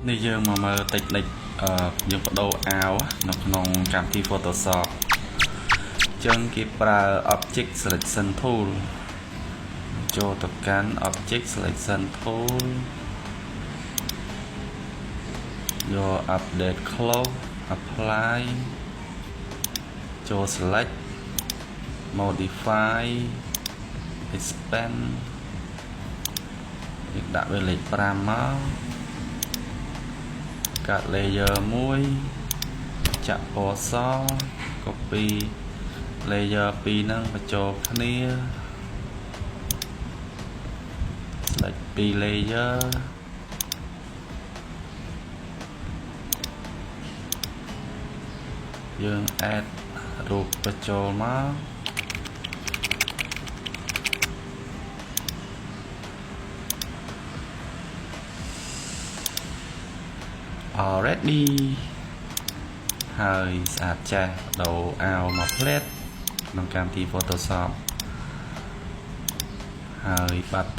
នេះយើងមកមើលតិចៗយើងបដូរអាវនៅក្នុងកម្មវិធី Photoshop ចឹងគេប្រើ Object Selection Tool ចូលទៅកាន់ Object Selection Tool យក Update Close Apply ចូល Select Modify Expand យើងដាក់វាលេខ5មកកាត់ layer 1ចាក់ពណ៌ស copy layer 2ហ្នឹងបញ្ចូលគ្នា select 2 layer យើង add រូបបញ្ចូលមក already ហើយស្អាតចាស់ដូរអាវមកផ្លែតក្នុងកម្មវិធី Photoshop ហើយបាត់